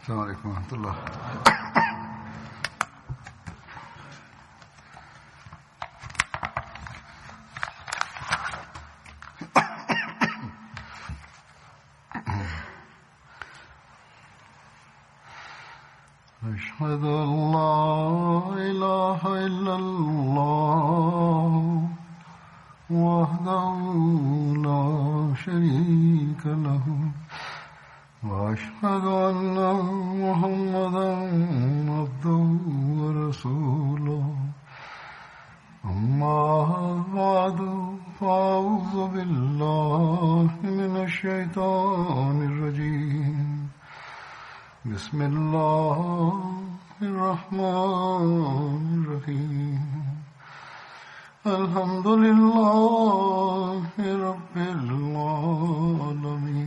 السلام عليكم ورحمة الله. أشهد أن لا إله إلا الله وحده لا شريك له وأشهد أن محمدا عبده ورسوله أما بعد فأعوذ بالله من الشيطان الرجيم بسم الله الرحمن الرحيم الحمد لله رب العالمين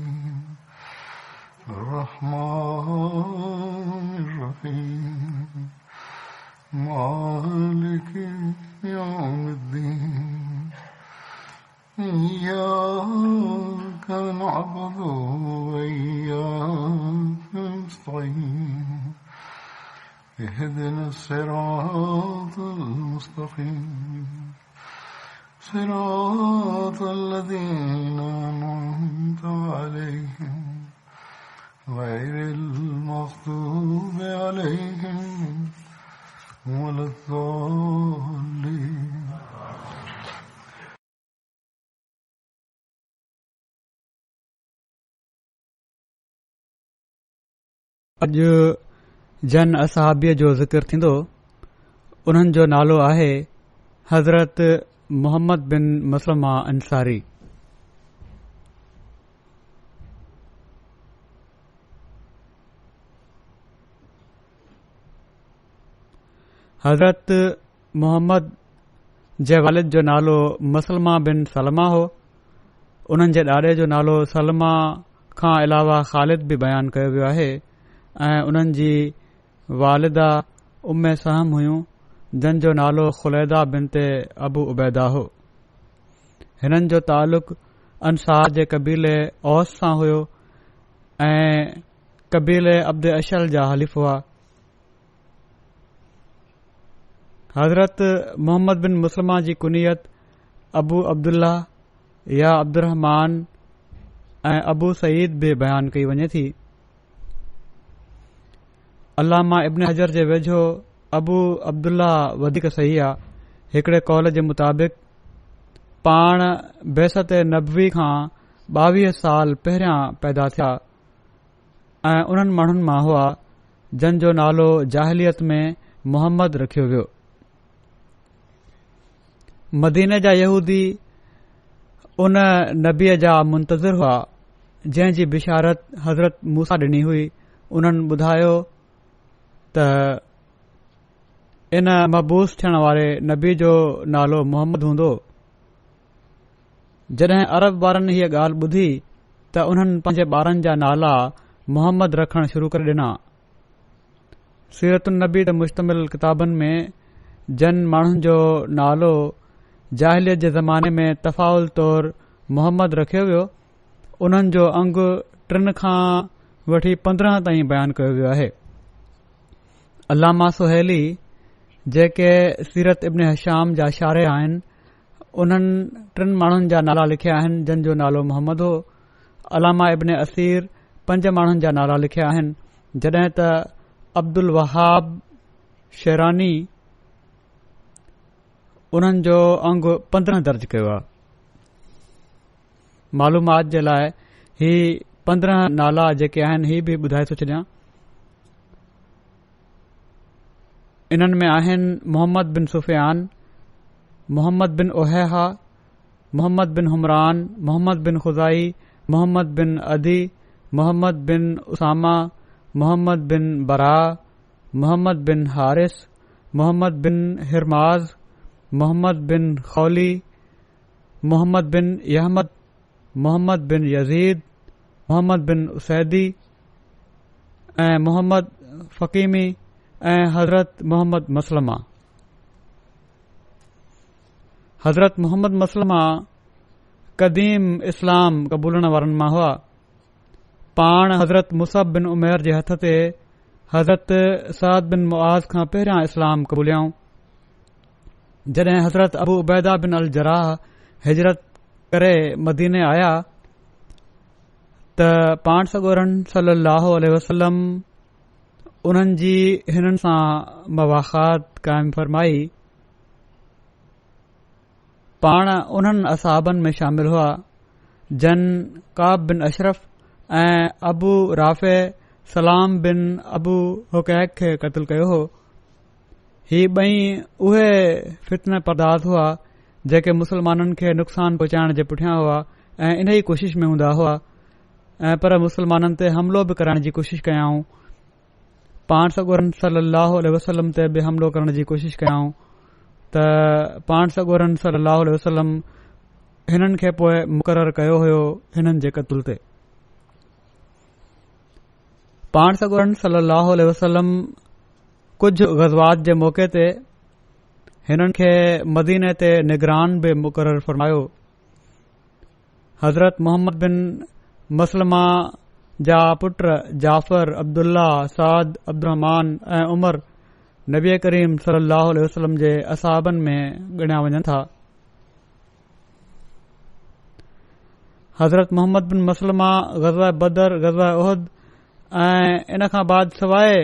الرحمن الرحيم مالك يوم الدين إياك نعبد وإياك نستعين اهدنا الصراط المستقيم صراط الذين أنعمت عليهم غير المغضوب عليهم ولا الضالين. अॼु जन असहाबीअ जो ज़िक्र थींदो. उन्हनि जो नालो आहे हज़रत मुहम्मद बिन मसलमा अंसारी. हज़रत मुहम्मद जे वालिद जो नालो मसलमा बिन सलमा हो. उन्हनि जे ॾाॾे जो नालो सलमा खां अलावा ख़ालिद बि बयानु कयो वियो आहे ऐं उन्हनि जी वालिदा उम्मे सहम हुयूं जंहिं जो नालो ख़ुलैदा बिनते अबू उबैदा हो. हिननि जो तालुक़ अंसार जे कबीले औस सां हुयो ऐं कबीले अब्द अशल जा हलीफ़ हुआ. हज़रत मुहम्मद बिन मुसलमा जी कुनियत अबू अब्दुल्ला या अब्दुर्रहमान ऐं अबू सईद बि बयानु कई वञे थी. अल्लामा इब्न हजर जे वेझो अबू अब्दुल्ला वधीक सही आहे. हिकिड़े कौल जे मुताबिक़ पाण बेसत नबवी खां 22 साल पहिरियां पैदा थिया ऐं उन्हनि माण्हुनि मां हुआ जंहिं जो नालो जाहिलियत में मुहम्मद रखियो वियो. मदीने जा यहूदी उन नबीअ जा मुंतज़िर हुआ जंहिं जी बिशारत हज़रत मूसा ॾिनी हुई. उन्हनि ॿुधायो त इन मबूस थियण वारे नबी जो नालो मुहम्मद हूंदो. जॾहिं अरब वारनि हीअ ॻाल्हि ॿुधी त उन्हनि पंहिंजे ॿारनि जा नाला मुहम्मद रखणु शुरू करे ॾिना. सीरतुन नबी ते मुश्तमिल किताबनि में जन माण्हुनि जो नालो जाहिलियत जे ज़माने में तफ़ाउल तौर मुहम्मद रखियो वियो. उन्हनि जो अंग 3 खां वठी 15 ताईं बयानु कयो वियो आहे. अल्लामा सुहेली जेके सीरत इब्न हिशाम जा शारे आहिनि उन्हनि 3 माण्हुनि जा नाला लिखिया आहिनि जंहिं जो नालो मुहम्मद हो. अल्लामा इब्न असीर 5 माण्हुनि जा नाला लिखिया आहिनि जॾहिं त अब्दुल वहाब शेरानी उन्हनि जो अंग 15 दर्ज कयो आहे. मालूमात जे लाइ ही 15 नाला जेके आहिनि ही बि ॿुधाए थो छॾियां. इन्हनि में आहिनि मोहम्मद बिन सुफ़ियान, मोहम्मद बिन उहैहा, मोहम्मद बिन हुमरान, मोहम्मद बिन खुज़ाई, मोहम्मद बिन अदी, मोहम्मद बिन उसामा, मोहम्मद बिन बरा, मोहम्मद बिन हारिस, मोहम्मद बिन हिरमाज, मोहम्मद बिन खौली, मोहम्मद बिन यहमद, मोहम्मद बिन यजीद, मोहम्मद बिन उसैदी ऐं मोहम्मद फ़कीमी ऐं हज़रत मोहम्मद मसलमा. हज़रत मोहम्मद मसलमा क़दीम इस्लाम क़बूलण वारनि मां हुआ. पाण हज़रत मुसब बिन उमैर जे हथ ते हज़रत साद बिन मुआज़ खां पहिरियां इस्लाम क़बूलियाऊं। जॾहिं हज़रत अबू उबैदा बिन अल जराह हिजरत करे मदीने आया त पाण सॻोरन सल्लल्लाहु अलैहि वसल्लम उन्हनि जी हिननि सां मवाख़ात क़ाइमु फ़रमाई। पाण उन्हनि असहाबनि में शामिल हुआ जन काब बिन अशरफ ऐं अबू राफ़े सलाम बिन अबू हुकैक खे क़त्ल कयो हो। ही ॿई उहे फितने परदास हुआ जेके मुसलमाननि खे नुक़सान पहुचाइण जे पुठियां हुआ ऐं इन ई कोशिश में हूंदा हुआ ऐं पर मुसलमाननि ते हमिलो बि करण जी कोशिश कयाऊं। पाण सॻोरन सल्लल्लाहु अलैहि वसल्लम ते बि हमिलो करण जी कोशिश कयाऊं त पाण सॻोरन सल्लल्लाहु अलैहि वसल्लम हिननि खे पोइ मुक़ररु कयो हुयो हिननि जे क़त्ल ते। पाण सॻोरन सल्लल्लाहु अलैहि वसल्लम कुझु ग़ज़वात जे मौक़े ते हिननि खे मदीने ते निगरान बि मुक़ररु फ़रमायो। हज़रत मोहम्मद बिन मसलमा जा पुट जाफ़र, अब्दुल्ला, साद, अब्दुर्रहमान ऐं उमर नबी करीम सल्लल्लाहु अलैहि वसल्लम जे असहाबनि में ॻणिया वञनि था। हज़रत मोहम्मद बिन मसलमा ग़ज़वा बदर, ग़ज़वा उहद ऐं इन खां बाद सवाइ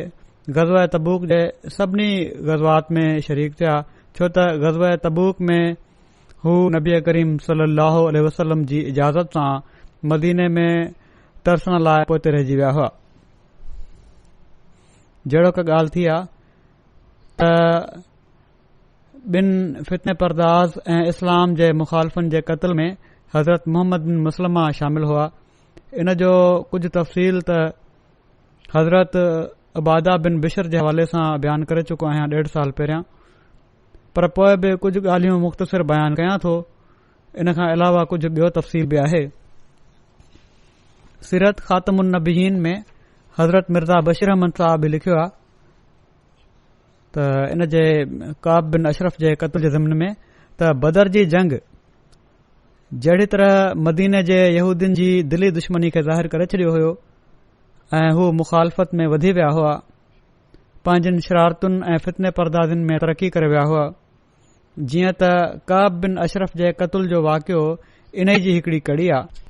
ग़ज़वा तबूक जे सभिनी ग़ज़वात में शरीक थिया, छो त ग़ज़वा तबूक में हू नबी करीम सल्लल्लाहु अलैहि वसल्लम जी इजाज़त सां मदीने में तरसण लाइ पोते रहिजी विया हुआ। जहिड़ो का ॻाल्हि थी आहे त ॿिन फितने परदास ऐं इस्लाम जे मुखालफ़नि जे क़त्ल में हज़रत मोहम्मद बिन मुसलमा शामिल हुआ। इन जो कुझु तफ़सील त हज़रत अबादा बिन बिशर जे हवाले सां बयानु करे चुको आहियां 1.5 साल पहिरियां, पर पोइ बि कुझु ॻाल्हियूं मुख़्तसिर बयानु कयां थो। इन खां अलावा कुझु ॿियो तफ़सील बि आहे। सीरत ख़ातमुन नबीयीन में हज़रत मिर्ज़ा बशीर अहमद साहब बि लिखियो आहे त इन जे काब बिन अशरफ जे क़त्ल जे ज़िमन में त बदर जी जंग जहिड़ी तरह मदीने जे यहूदियुनि जी दिली दुश्मनी खे ज़ाहिर करे छॾियो हुयो ऐं हू मुखालफ़त में वधी विया हुआ, पंहिंजनि शरारतुनि ऐं फितने परदाज़नि में तरक़ी करे विया हुआ। जीअं त काब बिन अशरफ जे क़त्ल जो वाक़ियो इन जी हिकड़ी कड़ी आहे।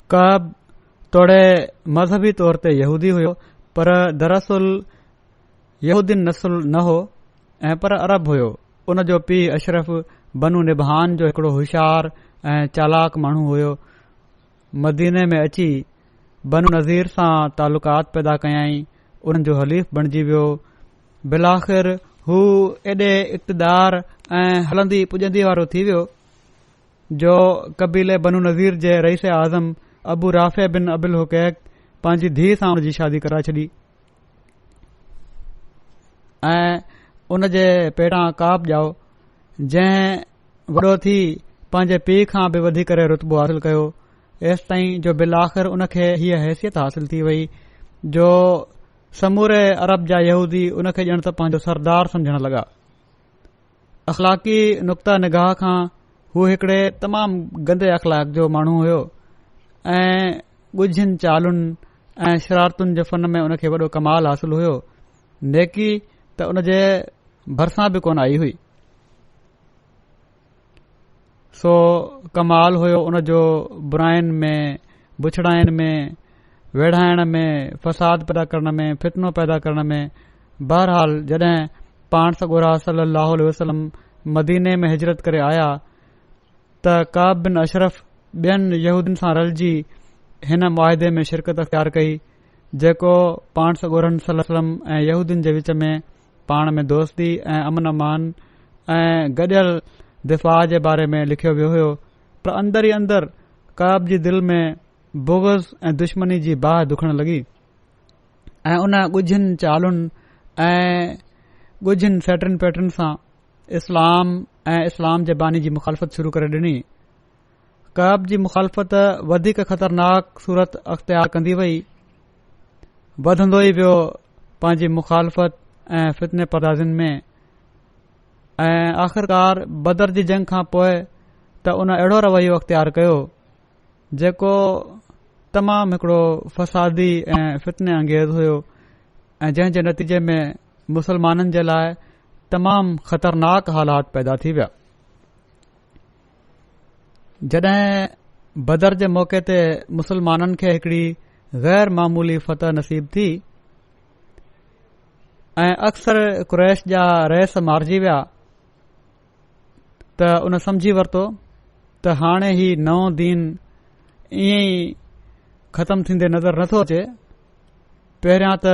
काब तोड़े मज़हबी तौर ते यहूदी हुयो, पर दरअसल यहूदीन नस्ल न हो ऐं पर अरब हुयो। उन जो पीउ अशरफ बनू निबहान जो हिकड़ो होशियार ऐं चालाक माण्हू हुयो। मदीने में अची बनू नज़ीर सां तालुकात पैदा कयाई, उन्हनि जो हलीफ़ बणिजी वियो। बिलाख़िर हू एॾे इक़्तिदार ऐं हलंदी पुॼंदी वारो थी वियो जो कबीले बनू नज़ीर जे रईस आज़म अबू राफ़े बिन अबिल हुकैक पंहिंजी धीउ सां उन जी शादी कराए छॾी ऐं उन जे पेटां काब ॼाओ, जंहिं वॾो थी पंहिंजे पीउ खां बि वधी करे रुतबो हासिल कयो, एसि ताईं जो बिलाख़िर उन खे हीअ हैसियत हासिल थी वई जो समूरे अरब जा यहूदी उन खे ॼण त पंहिंजो सरदार समझण लॻा। अख़लाक़ी नुक़्ता निगाह खां हू हिकड़े तमामु गंदे अख़लाक जो माण्हू हुयो ऐं ॻुझियुनि चालुनि ऐं शरारतुनि जे फ़न में उन खे वॾो कमाल हासिल हुयो। नेकी त उन जे भरिसां बि कोन आई हुई। सो कमाल हुयो उन जो बुराइनि में, बुछड़ाइनि में, वेढ़ाइण में, फ़साद पैदा करण में, फितनो पैदा करण में। बहरहाल जॾहिं पाण सॻोरा सल्लल्लाहु अलैहि वसल्लम मदीने में हिजरत करे आया त काब बिन अशरफ ॿियनि यहूदियुनि सां रलिजी हिन मुआहिदे में शिरकत अख़्तियार कई जेको पाण सॻोरन सल्लल्लाहु अलैहि वसल्लम ऐं यहूदियुनि जे विच में पाण में दोस्ती ऐं अमन अमान ऐं गॾियल दिफ़ा जे बारे में लिखियो वियो हुयो। पर अंदर ई अंदर काब जी दिलि में बुग़्ज़ ऐं दुश्मनी जी बाहि दुखण लॻी ऐं उन ॻुझियुनि चालुनि ऐं ॻुझियुनि सैटरिन पैटर्न सां इस्लाम ऐं इस्लाम जे बानी जी मुखालफ़त शुरू करे ॾिनी। काब जी मुखालफ़त वधीक ख़तरनाक सूरत अख़्तियार कंदी वई, वधंदो ई वियो पंहिंजी मुखालफ़त ऐं फितने परदाज़िन में ऐं आख़िरकार बदर जी जंग खां पोइ त उन अहिड़ो रवैयो अख़्तियार कयो जेको तमामु हिकिड़ो फसादी ऐं फितने अंगेज़ हुयो ऐं जंहिं जे नतीजे में मुसलमाननि जे लाइ तमामु ख़तरनाक हालात पैदा थी विया। जॾहिं बदर जे मौक़े ते मुसलमाननि खे हिकड़ी गैर मामूली फतह नसीब थी ऐं अक्सर कुरैश जा रइस मारिजी विया त उन समझी वरितो त हाणे ही नओं दीन ईअं ई ख़तमु थींदे नज़र नथो अचे। पहिरियां त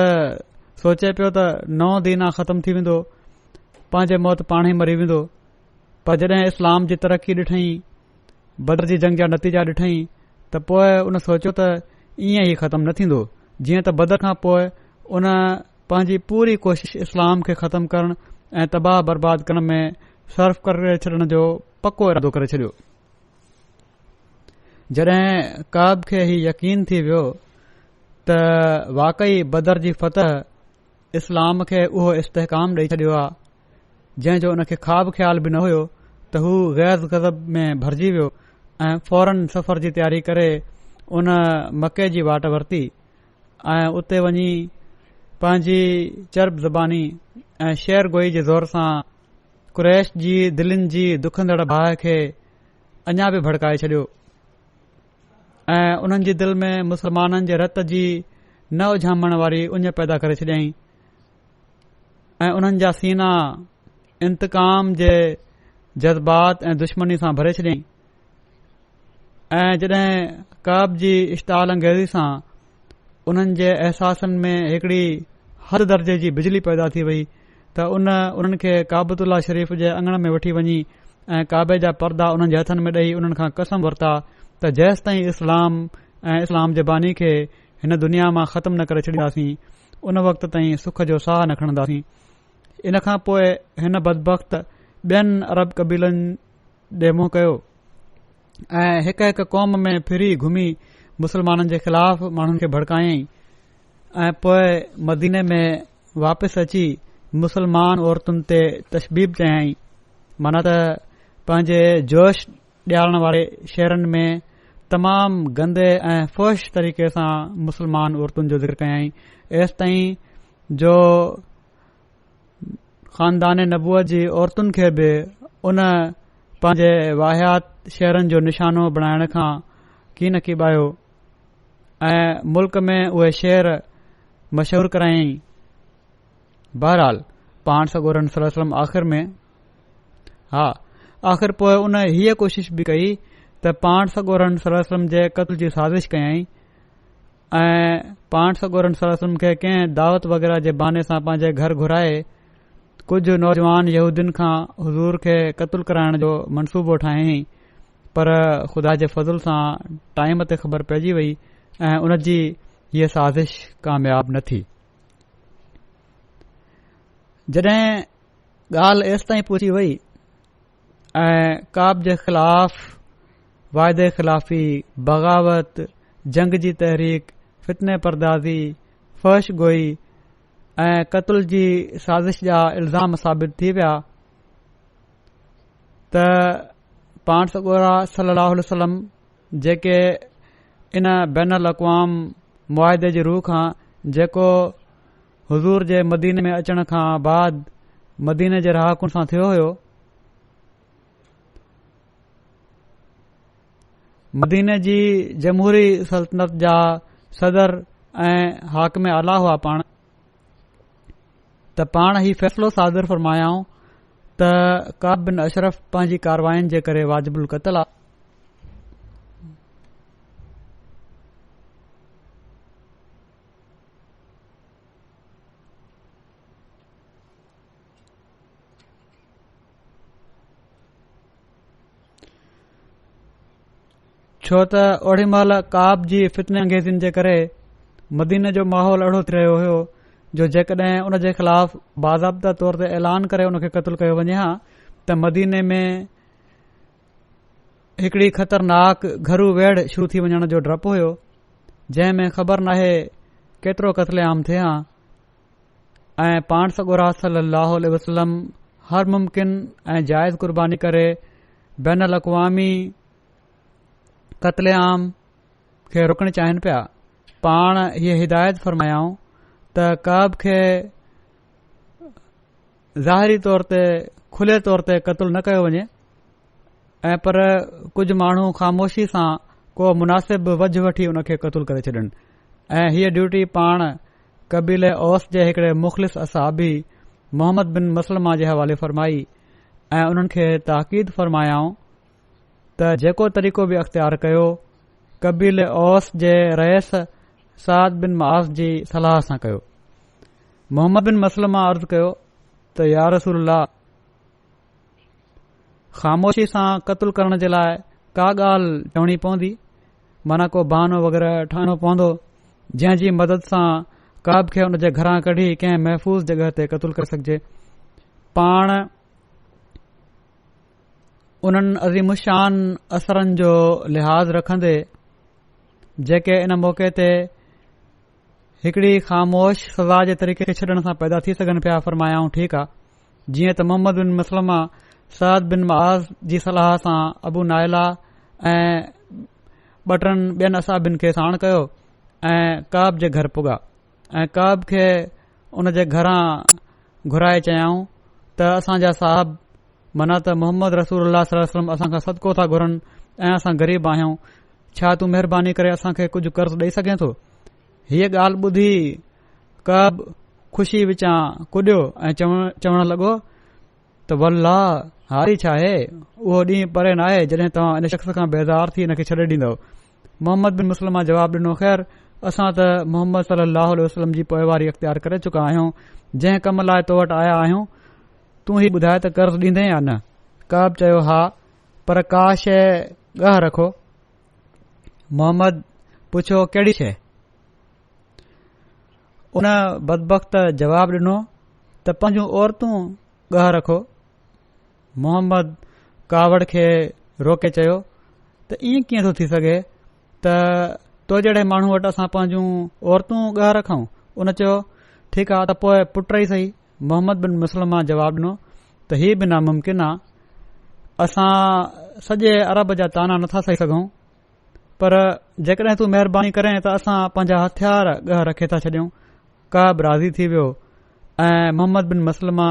सोचे पियो त नओं दीन आहे ख़तमु थी वेंदो, पंहिंजे मौत पाण ई मरी वेंदो, पर जॾहिं इस्लाम जी तरक़ी ॾिठई, बदर जी जंग जा नतीजा ॾिठई त पोइ उन सोचियो त ईअं ई ख़तमु न थींदो। जीअं त बदर खां पोइ उन पंहिंजी पूरी कोशिश इस्लाम खे ख़तमु करण ऐं तबाह बर्बाद करण में सर्फ करे छॾण जो पको इरादो करे छॾियो। जॾहिं काब खे ही यकीन थी वियो त वाकई बदर जी फतह इस्लाम खे उहो इस्तेहकाम ॾेई छॾियो आहे जंहिं जो उन खे ख़्वाब ख़्याल बि न हुयो, त हू गैज़ गज़ब में भरिजी वियो ऐं फौरन सफ़र जी तयारी करे उन मके जी वाट वरिती ऐं उते वञी पंहिंजी चर्ब ज़बानी ऐं शेर गोई जे ज़ोर सां कुरैश जी दिलनि जी दुखंदड़ बाहि खे अञा बि भड़काए छॾियो ऐं उन्हनि जी दिलि में मुसलमाननि जे रत जी न उझामण वारी उञ पैदा करे छॾियईं ऐं उन्हनि जा सीना इंतकाम जे जज़्बात ऐं दुश्मनी सां भरे छॾियईं। ऐं जॾहिं काब जी इश्ताल अंगेज़ी सां उन्हनि जे अहसासनि में हिकड़ी हद दर्जे जी बिजली पैदा थी वई त उन्हनि खे काबतुल्ला शरीफ़ जे अंगण में वठी वञी ऐं काबे जा पर्दा उन्हनि जे हथनि में ॾेई उन्हनि खां कसम वरिता त जेसि ताईं इस्लाम ऐं इस्लाम जे बानी खे हिन दुनिया मां ख़तमु न करे छॾींदासीं उन वक़्त ताईं सुख जो साह न खणंदासीं। इन खां पोइ हिन बदबख़्त ॿियनि अरब कबीलनि ॾे मुंहुं कयो ऐं हिक हिक क़ौम में फिरी घुमी मुसलमाननि जे ख़िलाफ़ माण्हुनि खे भड़कायईं ऐं पोइ मदीने में वापसि अची मुसलमान औरतुनि ते तशबीब चयाईं, माना त पंहिंजे जोश ॾियारण वारे शहरनि में तमामु गंदे ऐं फ़ोश तरीक़े सां मुसलमान औरतुनि जो ज़िक्र कयाईं एसि ताईं जो ख़ानदान नबूअत जी औरतुनि खे बि उन पंहिंजे वाहियात शहरनि जो निशानो बणाइण खां की न कीबायो ऐं मुल्क में उहे शहर मशहूरु करायईं। बहरहाल पाण सगोरन सल्लल्लाहु अलैहि वसल्लम आख़िर पोइ उन हीअ कोशिश बि कई त पाण सगोरन सल्लल्लाहु अलैहि वसल्लम जे क़त्ल जी साज़िश कयईं ऐं पाण सगोरन सल्लल्लाहु अलैहि वसल्लम खे कंहिं दावत वग़ैरह जे बहाने सां पंहिंजे घर घुराए कुझु नौजवान यहूदियुनि खां हुज़ूर खे क़त्ल कराइण जो मनसूबो ठाहियईं, पर ख़ुदा जे फज़ल सां टाइम ते ख़बर पइजी वई ऐं उन जी हीअ साज़िश कामयाब न थी। जॾहिं ॻाल्हि एसि ताईं पहुची वई ऐं काब जे ख़िलाफ़ वाइदे ख़िलाफ़ी, बग़ावत, जंग जी तहरीक, फितने परदाज़ी, फहश गोई ऐं क़त्ल जी साज़िश जा इल्ज़ाम साबित थी विया त पाण सगोरा सल्लल्लाहु अलैहि वसल्लम जेके इन बैन अल-अक़वाम मुआहिदे जी रूह खां जेको हुज़ूर जे मदीने में अचण खां बाद मदीने जे रहाकुनि सां थियो हुयो, मदीने जी जमहूरी सल्तनत जा सदर ऐं हाकिम आला हुआ पाण, त पाण ही फ़ैसिलो सादिर फ़रमायाऊं त काब बिन अशरफ पंहिंजी कारवायुनि जे करे वाजिबुल क़त्ल आहे। छो त ओड़ी महिल काब जी फितने अंगेज़िन जे करे मदीने जो माहौल अहिड़ो थी रहियो हुयो जो जेकॾहिं उन जे ख़िलाफ़ बाज़ाब्ता तौर ते ऐलान करे उन खे क़त्ल कयो वञे हा त मदीने में हिकड़ी ख़तरनाक घरू वेड़ शुरू थी वञण जो डपु हुयो जंहिं में ख़बर नाहे केतिरो क़त्ल आम थिए हा ऐं पाण सगोरा सल्लल्लाहु अलैहि वसल्लम हर मुमकिन ऐं जाइज़ क़ुर्बानी करे बैन अल-अक़वामी क़त्ल आम खे रोकणु चाहिनि पिया। पाण हीअ हिदायत फरमायाऊं त काब खे ज़ाहिरी तौर ते खुले तौर ते क़तल न कयो वञे, ऐं पर कुझु माण्हू ख़ामोशी सां को मुनासिब वजह वठी उन खे क़तल करे छॾनि। ऐं हीअ ड्यूटी पाण कबीले औस जे हिकड़े मुख़लिस असहाबी मोहम्मद बिन मसलमा जे हवाले फरमाई ऐं उन्हनि खे ताक़ीद फरमायाऊं त जेको तरीक़ो बि अख़्तियार कयो कबीले औस जे रइस साद बिन मुआज़ जी सलाह सां कयो। मोहम्मद बिन मसलमा अर्ज़ कयो त या रसूलल्लाह, ख़ामोशी सां क़तल करण जे लाइ का ॻाल्हि चवणी पवंदी, माना को बहानो वग़ैरह ठाहिणो पवंदो जंहिं जी मदद सां काब खे उन जे घरां कढी कंहिं महफ़ूज़ जॻह ते क़तल करे सघिजे। पाण उन्हनि अज़ीमुशान असरनि जो लिहाज़ रखंदे जेके इन मौक़े ते हिकड़ी ख़ामोश सज़ा जे तरीक़े खे छॾण सां पैदा थी सघनि पिया, फरमायाऊं ठीकु आहे। जीअं त मोहम्मद बिन मसलमा साद बिन मुआज़ जी सलाह सां अबू नाइला ऐं ॿटनि ॿियनि असाबिन खे साण कयो ऐं काब जे घर पुॻा ऐं काब खे उन जे घरां घुराए चयाऊं त असांजा साहब माना त मोहम्मद रसूलुल्लाह सल्लल्लाहु अलैहि वसल्लम असां खां सदको था घुरनि ऐं असां ग़रीब आहियूं, छा तूं महिरबानी करे असां खे कुझु कर्ज़ ॾेई सघे थो? हीअ ॻाल्हि ॿुधी काब ख़ुशी विचां कुॾियो ऐं चवण लॻो त वल्लाह, हारी छा आहे, उहो ॾींहुं परे न आहे जॾहिं तव्हां इन शख़्स खां बेज़ार थी इन खे छॾे ॾींदव। मोहम्मद बिन मुसलमा जवाब ॾिनो, ख़ैर असां त मोहम्मद सल्लल्लाहु अलैहि वसल्लम जी पोइवारी अख़्तियार करे चुका आहियूं, जंहिं कम लाइ तो वटि आया आहियूं तूं ही ॿुधाए त कर्ज़ ॾींदे या न? काब चयो, हा, पर का शइ ॻह रखो। मोहम्मद पुछियो, कहिड़ी शइ? उन बदबख़्त जवाब ॾिनो त पंहिंजूं औरतूं ॻह रखो। मोहम्मद कावड़ खे रोके चयो त ईअं कीअं थो थी सघे त तो जहिड़े माण्हू वटि असां पंहिंजूं औरतूं ॻह रखूं? उन चयो, ठीकु आहे त पोइ पुट ई सही। मोहम्मद बिन मुसलमा जवाब ॾिनो त हीउ बि नामुमकिन आहे, असां सॼे अरब जा ताना नथा सही सघूं, पर जेकॾहिं तूं महिरबानी करें त असां पंहिंजा हथियार ॻह रखे था छॾियूं। काब राज़ी थी वियो ऐं मोहम्मद बिन मसलमा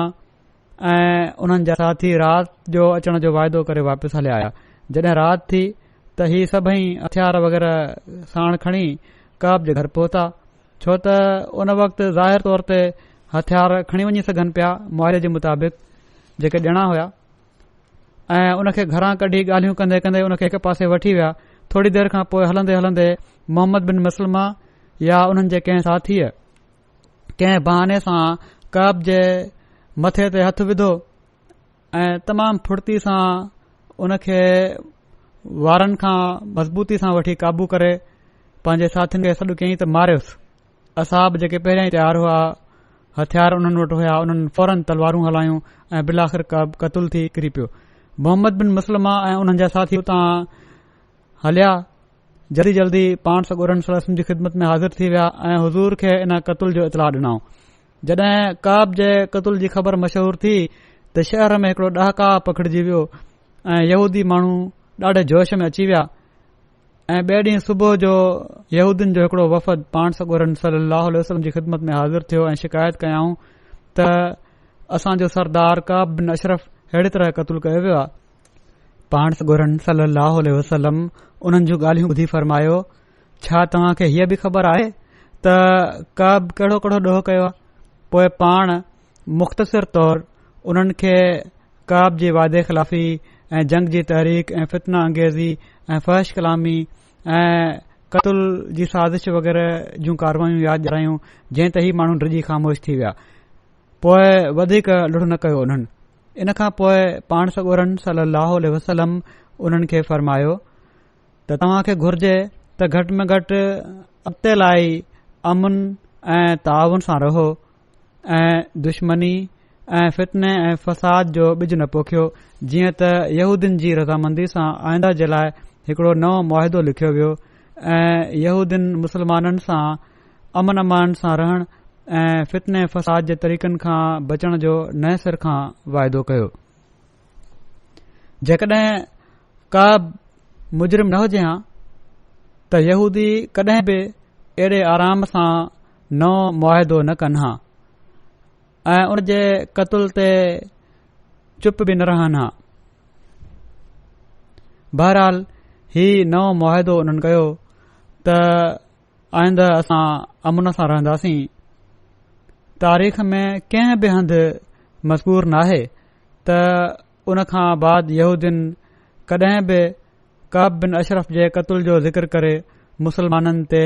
ऐं उन्हनि जा साथी राति जो अचण जो वाइदो करे वापसि हलिया आया। जॾहिं राति थी त ही सभई हथियार वग़ैरह साण खणी काब जे घर पहुता, छो त उन वक़्तु ज़ाहिर तौर ते हथियार खणी वञी सघनि पिया मुआरे जे मुताबिक़ जेके ॼणा हुया, ऐं उन खे घरां कढी ॻाल्हियूं कंदे कंदे उन खे हिक पासे वठी विया। थोरी देर खां पोइ हलंदे हलंदे मोहम्मद बिन मसलमा या उन्हनि जे कंहिं साथीअ कंहिं बहाने सां काब जे मथे ते हथु विधो ऐं तमामु फुर्ती सां उन खे वारनि खां मज़बूती सां वठी काबू करे पंहिंजे साथियुनि खे सॾु कयईं त मारियोसि। असाब जेके पहिरियां ई तयारु हुआ, हथियार उन्हनि वटि हुया, उन्हनि फौरन तलवारूं हलायूं ऐं बिलाख़िर काब क़तल थी किरी पियो। मोहम्मद बिन मसलमा ऐं उन्हनि जा साथी उतां हलिया, जल्दी जल्दी पाण सॻोरनि सलम जी ख़िदमत में हाज़िर थी विया ऐं हुज़ूर खे इन क़तल जो इतलाह ॾिनऊं। जॾहिं काब जे क़तल जी ख़बर मशहूर थी त शहर में हिकड़ो ॾहाका पखिड़िजी वियो ऐं यहूदी माण्हू ॾाढे जोश में अची विया ऐं ॿिए ॾींहुं सुबुह जो यहूदियुनि जो हिकड़ो वफ़द पाण सॻोरनि सल्लल्लाहु अलैहि वसल्लम जी ख़िदमत में हाज़िर थियो ऐं शिकायत कयाऊं त असांजो सरदार काब बिन अशरफ अहिड़ी तरह क़तल कयो वियो आहे। पाण सॻोरनि सल्लल्लाहु अलैहि वसल्लम उन्हनि जूं ॻाल्हियूं ॿुधी फरमायो, छा तव्हां खे हीअ बि ख़बर आहे त काब कहिड़ो कहिड़ो ॾोह कयो आहे? पोइ पाण मुख़्तसिर तौर उन्हनि खे काब जी वादे ख़िलाफ़ी ऐं जंग जी तहरीक ऐं फितना अंगेज़ी ऐं फहश कलामी ऐं क़तल जी साज़िश वग़ैरह जूं कारवायूं यादि ॾियारायूं, जंहिं ते ही माण्हू डिॼी ख़ामोश थी विया। पोइ वधीक लुड़ न कयो उन्हनि। इन खां पोइ पाण सॻोरनि सल्लल्लाहु अलैहि वसल्लम उन्हनि खे फरमायो त तव्हां खे घुर्जे त घटि में घटि अॻिते लाइ अमन ऐं ताउन सां रहो ऐं दुश्मनी ऐं फितने ऐं फ़साद जो ॿिज न पोखियो, जीअं त यहूदियुनि जी रज़ामंदी सां आइंदा जे लाइ हिकड़ो नओं मुआहिदो लिखियो वियो ऐं यहूदियुनि मुसलमाननि सां अमन अमान सां रहण ऐं फितने फ़साद जे तरीक़नि खां बचण जो नए सिर खां वाइदो कयो। जेकॾहिं का मुजरिम न हुजे हा त यहूदी कॾहिं बि अहिड़े आराम सां नओं मुआदो न कनि हा ऐं उन जे क़तल ते चुप बि न रहनि हा। बहरहाल ही नओं मुआदो उन्हनि कयो त आईंद असां अमुन सां रहंदासीं। तारीख़ में कंहिं बि हंधि मज़कूर नाहे त उन खां बाद यहूदिन कॾहिं बि काब बिन अशरफ जे क़तल जो ज़िक्र करे मुसलमाननि ते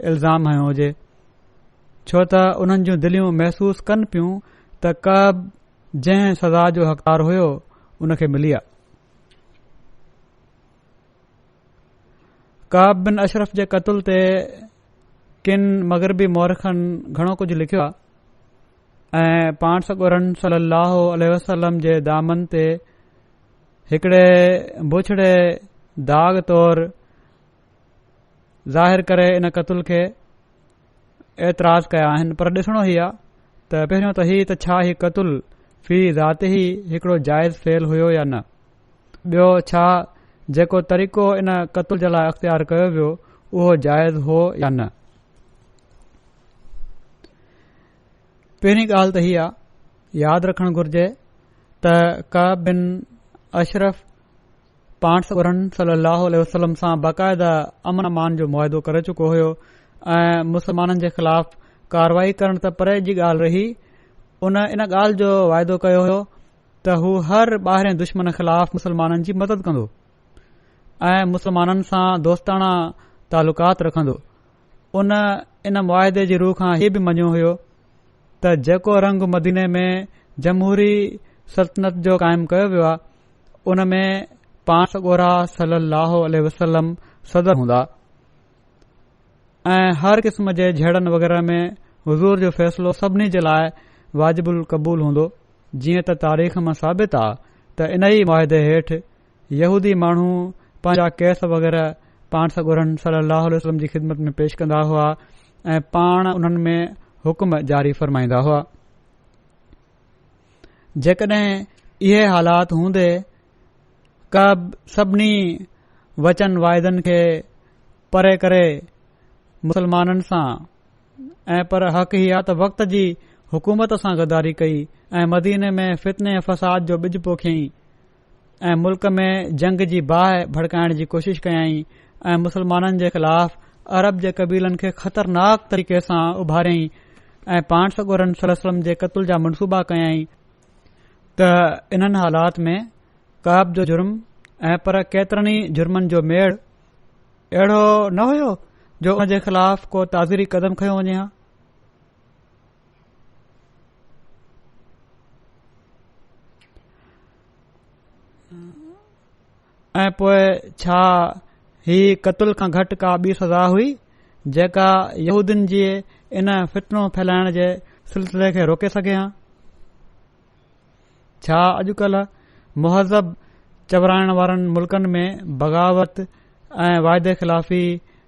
इल्ज़ाम हयो हुजे, छो त उन्हनि जूं दिलियूं महसूस कनि पियूं त काब जंहिं सज़ा जो हक़दार हुयो उन खे मिली आहे। काब बिन अशरफ जे क़तल ते किन मग़रबी मौरखनि घणो कुझु लिखियो आहे ऐं पाण सॻोरन सल्लल्लाहु अलैहि वसल्लम जे दामन ते हिकड़े बुछड़े दाग़ तौर ज़ाहिर करे इन क़तल खे एतिराज़ कया आहिनि। पर ॾिसणो ई आहे त पहिरियों त ही त छा ही क़तल फी ज़ात ई हिकड़ो जाइज़ फेल हुयो या न, ॿियो छा जेको तरीक़ो इन क़तल जे लाइ अख़्तियार कयो वियो उहो जाइज़ हो या न। पहिरीं ॻाल्हि त ही आहे यादि रखणु घुर्जे त काब बिन अशरफ पाण सॻोरन सल्लल्लाहु अलैहि वसल्लम सां बाक़ायदा अमन अमान जो मुआदो करे चुको हुयो ऐं मुसलमाननि जे ख़िलाफ़ कारवाई करण त परे जी ॻाल्हि रही, उन इन ॻाल्हि जो वाइदो कयो हुयो त हू हर ॿाहिरें दुश्मन ख़िलाफ़ मुसलमाननि जी मदद कंदो ऐं मुसलमाननि सां दोस्ताना तालुकात रखंदो। उन इन मुआदे जी रूह खां हीउ बि मञियो हुयो त जेको रंग मदीने में जमहूरी सल्तनत जो क़ाइमु कयो वियो आहे उन में पाण सॻोरा सल्लल्लाहु अलैहि वसल्लम सदर हूंदा ऐं हर क़िस्म जे झेड़नि वग़ैरह में हुज़ूर जो फ़ैसिलो सभिनी जे लाइ वाजिबुल क़बूल हूंदो। जीअं त तारीख़ मां साबित आहे त इन ई मुआदे हेठि यहूदी माण्हू पंहिंजा केस वग़ैरह पाण सॻोरन सल्लल्लाहु अलैहि वसल्लम जी ख़िदमत में पेश कंदा हुआ ऐं पाण उन्हनि में हुकुम जारी फ़रमाईंदा हुआ। जेकॾहिं इहे हालात हूंदे कब सभिनी वचन वाइदनि खे परे करे मुसलमाननि सां ऐं पर हक़ ही आहे त वक़्त जी हुकूमत सां गद्दारी कई ऐं मदीने में फितने फसाद जो बिज पोखियईं ऐं मुल्क में जंग जी बाहि भड़काइण जी कोशिश कयई ऐं मुसलमाननि जे ख़िलाफ़ अरब जे कबीलनि खे ख़तरनाक तरीक़े सां उभारियईं ऐं पाण सॻोरन सल्लल्लाहु अलैहि वसल्लम जे क़त्ल जा मनसूबा कयई त इन्हनि हालात में काब जो जुर्म ऐं पर केतिरनि ई जुर्मनि जो मेड़ अहिड़ो न हुयो जो उन जे ख़िलाफ़ को ताज़ीरी कदम खंयो वञे हा। ऐं पोइ छा ही क़त्ल खां घटि का ॿी सज़ा हुई जेका यहूदियुनि जे इन फितनो फैलाइण जे सिलसिले खे रोके सघे हा? छा अॼुकल्ह मुहज़ब चवराइण वारनि मुल्कनि में बग़ावत ऐं वाइदे ख़िलाफ़ी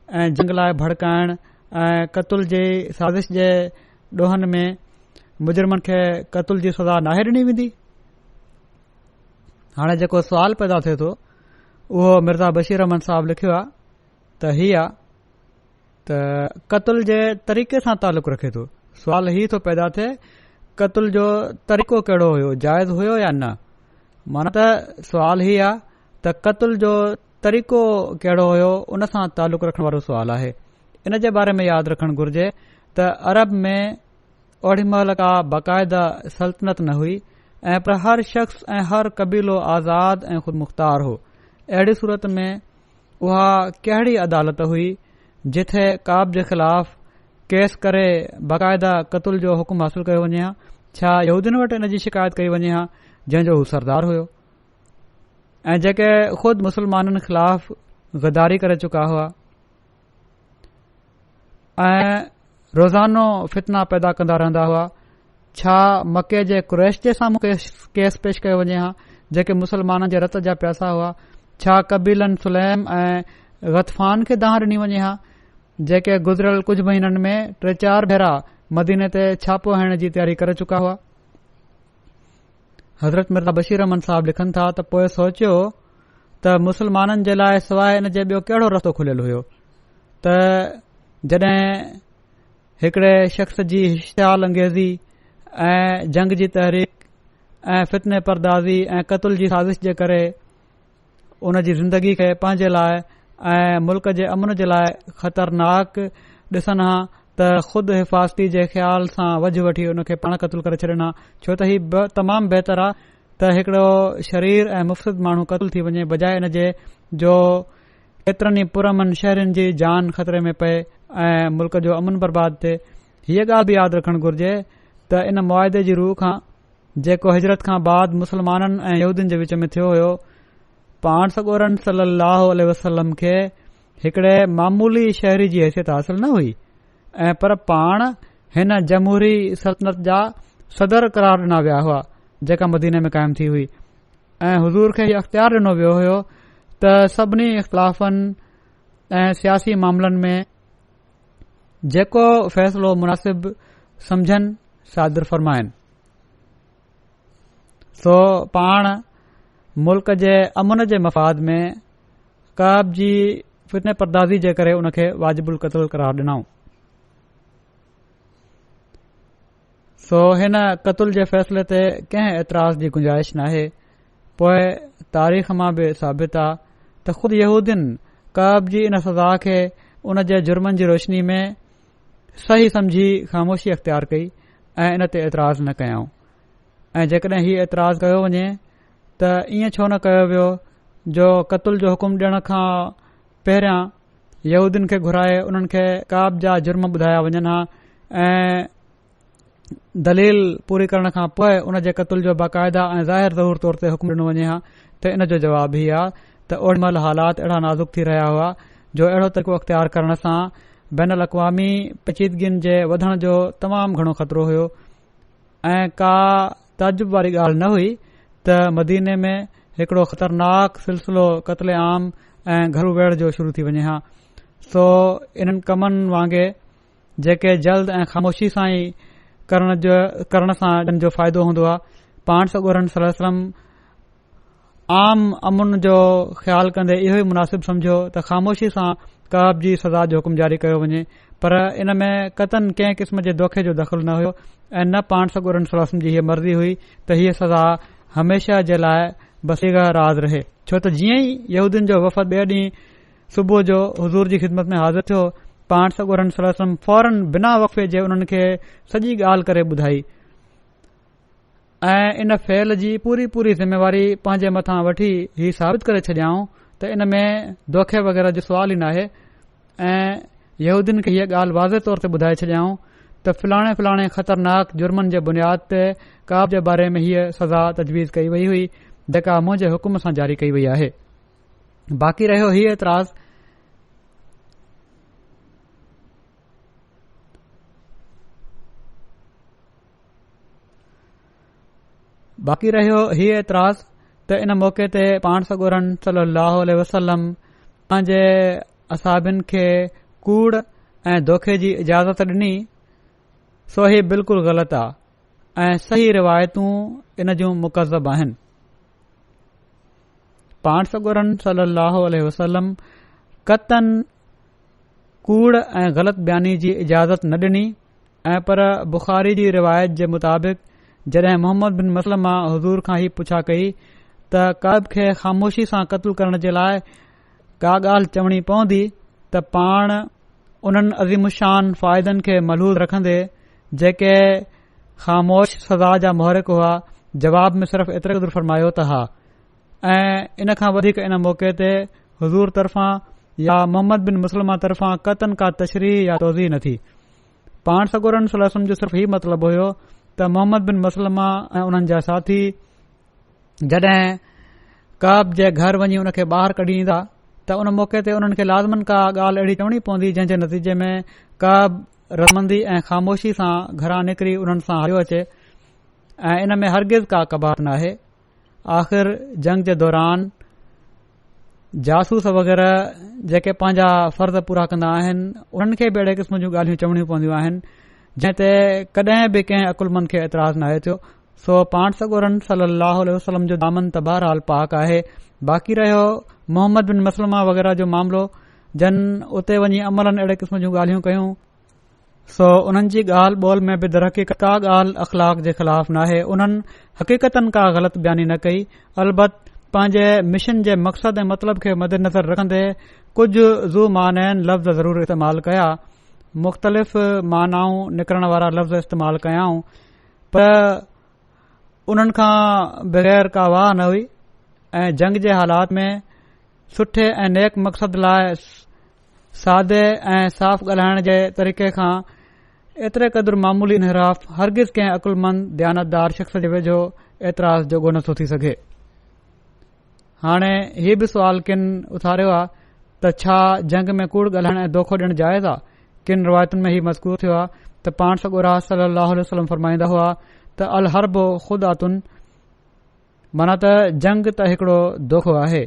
ऐं जंग लाइ भड़काइण ऐं क़त्ल जी साज़िश जे ॾोहनि में मुजरिमनि खे क़त्ल जी सज़ा नाहे ॾिनी वेंदी? हाणे जेको सुवाल पैदा थिए थो उहो मिर्ज़ा बशीर अहमद साहब लिखियो आहे त हीअ आहे त क़त्ल जे तरीक़े सां तालुक़ रखे थो। सुवाल ही थो पैदा थिए क़त्ल जो तरीक़ो कहिड़ो हुयो, जाइज़ हुयो या न? माना त सुवाल ही आहे त क़त्ल जो तरीक़ो कहिड़ो हुयो उन सां तालुक़ रखण वारो सुवाल आहे। इन जे बारे में यादि रखणु घुर्जे त अरब में ओड़ी महिल का बाक़ायदा सल्तनत न हुई ऐं पर हर शख़्स ऐं हर कबीलो आज़ाद ऐं ख़ुद मुख़्तार हो। अहिड़ी सूरत में उहा कहिड़ी अदालत हुई जिथे काब जे ख़िलाफ़ केस करे बाक़ायदा क़त्ल जो हुकुम हासिल कयो वञे हा? छा यहूदियुनि वटि इन जी शिकायत कई वञे हा जंहिंजो हू सरदार हुयो ऐं जेके ख़ुद मुसलमाननि ख़िलाफ़ गद्दारी करे चुका हुआ ऐं रोज़ानो फितना पैदा कंदा रहंदा हुआ? छा मके जे कुरैश जे साम्हूं केस पेश कयो वञे हा जेके मुसलमाननि जे रत जा प्यासा हुआ? छा कबीलनि सुलैम ऐं गतफ़ान खे दाह ॾिनी वञे हा जेके गुज़िरियल कुझु महीननि में 3-4 भेरा मदीने ते छापो हणण जी तयारी करे चुका हुआ? हज़रत मिर्ज़ा बशीर अहमद साहब लिखनि था त पोइ सोचियो त मुसलमाननि जे लाइ सवाइ इन जे ॿियो कहिड़ो रस्तो खुलियल हुयो त जॾहिं हिकिड़े शख़्स जी इश्तिहाल अंगेज़ी ऐं जंग जी तहरीक ऐं फितने परदाज़ी ऐं क़तल जी साज़िश जे करे उन जी ज़िंदगी खे पंहिंजे लाइ ऐं मुल्क जे अमन जे लाइ ख़तरनाक ॾिसनि हा त ख़ुदि हिफ़ाज़ती जे ख़्याल सां वझ वठी उन खे पाण क़तल करे छॾनि हा, छो त हीउ तमामु बहितर आहे त हिकिड़ो शरीर ऐं मुफ़्सिद माण्हू क़तल थी वञे बजाए इन जे जो केतिरनि ई पुरअमन शहरनि जी जान ख़तरे में पए ऐं मुल्क जो अमन बर्बाद थिए। हीअ ॻाल्हि बि यादि रखणु घुर्जे त इन मुआदे जी रूह खां जेको हिजरत खां बाद मुसलमाननि ऐं यहूदियुनि जे विच में थियो हो, पाण सॻोरन सल्लल्लाहु अलैहि वसल्लम खे हिकिड़े मामूली शहरी जी हैसियत हासिल न हुई ऐं पर पाण हिन जमहूरी सल्तनत जा सदर करार ॾिना विया हुआ जेका मदीने में क़ाइमु थी हुई ऐं हुज़ूर खे हीउ अख़्तियार ॾिनो वियो हो त सभिनी इख़्तिलाफ़नि ऐं सियासी मामलनि में जेको फ़ैसिलो मुनासिब समझनि सादिर फ़रमाइनि। सो पाण मुल्क जे अमन जे मफ़ाद में काब जी फितने परदाज़ी जे करे उन खे वाजिबुल क़त्ल करार ॾिनऊं। सो हिन क़तल जे फ़ैसिले ते कंहिं एतिराज़ जी गुंजाइश नाहे। पोइ तारीख़ मां बि साबित आहे त ख़ुदि यहूदियुनि काब जी इन सज़ा खे उन जे जुर्मनि जी रोशनी में सही समझी ख़ामोशी अख़्तियार कई ऐं इन ते एतिराज़ न कयऊं। ऐं जेकॾहिं हीउ एतिराज़ कयो वञे त ईअं छो न कयो वियो जो क़तल जो हुकुम ॾियण खां पहिरियां यहूदियुनि खे घुराए उन्हनि खे काब जा जुर्म ॿुधाया वञनि हा ऐं दलील पूरी करण खां पोइ उन जे क़तल जो बाक़ायदा ऐं ज़ाहिर ज़हूर तौर ते हुकुम ॾिनो वञे हा। त इन जो जवाब हीउ आहे त ओॾीमहिल हालात अहिड़ा नाज़ुक थी रहिया हुआ जो अहिड़ो तरीक़ो अख़्तियार करण सां बैन अल-अक़वामी पेचीदगियुनि जे वधण जो तमामु घणो ख़तरो हुयो ऐं का ताजुब वारी ॻाल्हि न हुई त मदीने में हिकिड़ो ख़तरनाक सिलसिलो क़त्ल आम ऐं घरू वेड़ जो शुरू थी वञे हा। सो इन्हनि कमनि वांगुरु जेके जल्द ऐं ख़ामोशी सां ई करण सां इन जो फ़ाइदो हूंदो आहे, पाण सॻोरन सल्लल्लाहु अलैहि वसल्लम आम अमन जो ख़्यालु कंदे इहो ई मुनासिब समझो त ख़ामोशी सां काब जी सज़ा जो हुकुम जारी कयो वञे, पर इन में कतन कंहिं क़िस्म जे दोखे जो दख़ल न हुयो ऐं न पाण सॻोरन सल्लल्लाहु अलैहि वसल्लम जी हीअ मर्ज़ी हुई त हीअ सज़ा हमेशा जे लाइ बसीगा राज़ रहे। छो त जीअं ई यहूदियुनि जो वफ़द ॿिए ॾींहुं सुबुह जो हुज़ूर जी ख़िदमत में हाज़िर थियो, पाण सॻोरन सल्लल्लाहु अलैहि वसल्लम फौरन बिना वक़फ़े जे उन्हनि खे सॼी ॻाल्हि करे ॿुधाई ऐं इन फ़ैल जी पूरी ज़िम्मेवारी पंहिंजे मथां वठी ही साबित करे छॾियाऊं त इन में दोखे वग़ैरह जो सुवाल ई नाहे ऐं यहूदियुनि खे हीअ ॻाल्हि वाज़े तौर ते ॿुधाए छॾियाऊं त फलाणे ख़तरनाक जुर्मनि जे बुनियाद ते काब जे बारे में हीअ सज़ा तजवीज़ कई वई हुई जेका मुंहिंजे हुकुम सां जारी कई वई आहे। बाक़ी रहियो हीउ एतिराज़ त इन मौक़े ते पाण सॻोरन सल्लल्लाहु अलैहि वसल्लम पंहिंजे असाबिन खे कूड़ ऐं दोखे जी इजाज़त ॾिनी। सो ही बिल्कुलु ग़लति आहे ऐं सही रिवायतूं इन जूं मुकज़ब आहिनि। पाण सॻोरन सल्लल्लाहु अलैहि वसल्लम कतन कूड़ ऐं ग़लति बयानी जी इजाज़त न ॾिनी ऐं पर बुख़ारी जी रिवायत जे मुताबिक़ जॾहिं मोहम्मद बिन मसलमा हुज़ूर खां ही पुछा कई त काब खे ख़ामोशी सां क़त्ल करण जे लाइ का ॻाल्हि चवणी पवंदी त पाण उन्हनि अज़ीमुशान फ़ाइदनि खे मलहूज़ रखंदे जेके ख़ामोश सज़ा जा मुहरिक हुआ जवाब में सिर्फ़ एतिरे क़दुरु फ़रमायो त हा ऐं इन खां वधीक इन मौक़े ते हुज़ूर तरफ़ां या मोहम्मद बिन मुसलमा तरफ़ां कतन का तशरीह या तोज़ीह न थी। पाण सॻोरन सल्लल्लाहु अलैहि वसल्लम जो सिर्फ़ ही मतिलबु हुयो त मोहम्मद बिन मसलमा ऐं उन्हनि जा साथी जॾहिं काब जे घर वञी उन खे ॿाहिरि कढी ईंदा त उन मौक़े ते उन्हनि खे लाज़मन का ॻाल्हि अहिड़ी चवणी पवंदी जंहिं जे नतीजे में काब रज़मंदी ऐं ख़ामोशी सां घरां निकिरी उन्हनि सां हलियो अचे ऐं इन में हरगिज़ का कबात नाहे। आख़िर जंग जे दौरान जासूस वग़ैरह जेके पंहिंजा फ़र्ज़ पूरा कंदा आहिनि उन्हनि खे बि अहिड़े क़िस्म जूं ॻाल्हियूं चवणियूं पवंदियूं आहिनि जंहिं ते कॾहिं बि कंहिं अकुलमंद खे एतिराज़ नाहे थियो। सो पाण सॻोरन सल्लल्लाहु अलैहि वसल्लम जो दामन त बहरहाल पाक आहे। बाक़ी रहियो मोहम्मद बिन मसलमा वग़ैरह जो मामिलो जन उते वञी अमलनि अहिड़े क़िस्म जूं ॻाल्हियूं कयूं सो उन्हनि जी ॻाल्हि ॿोल में बि दरहक़ीक़त का ॻाल्हि अख़लाक जे ख़िलाफ़ नाहे उन्हनि हक़ीक़तनि का ग़लति बयानी न कई अलबत पंहिंजे मिशन जे मक़सद ऐं मतिलब खे मद्देनज़र रखंदे कुझु ज़ू माननि लफ़्ज़ ज़रूर इस्तेमाल कया मुख़्तलिफ़ मानाऊं निकरण वारा लफ़्ज़ इस्तेमाल कयाऊं पर उन्हनि खां बग़ैर का वाह न हुई ऐं जंग जे हालात में सुठे ऐं नेक मक़सद लाइ सादे ऐं साफ़ ॻाल्हाइण जे तरीक़े खां एतिरे क़दुरु मामूली इनहराफ़ हरगिज़ कंहिं अकुलमंद दयानतदार शख़्स जे वेझो एतिराज़ जोॻो नथो थी सघे। हाणे हीउ बि सुवाल किन उथारियो आहे त छा जंग में कूड़ ॻाल्हाइण ऐं दोखो ॾियणु जाइज़ आहे। किन रिवायतुनि में हीउ मज़कूर थियो आहे त पाण सॻोरा सल्लल्लाहु अलैहि वसल्लम फरमाईंदा हुआ त अल हर्ब खुदातुन माना त जंग त हिकिड़ो दोखो आहे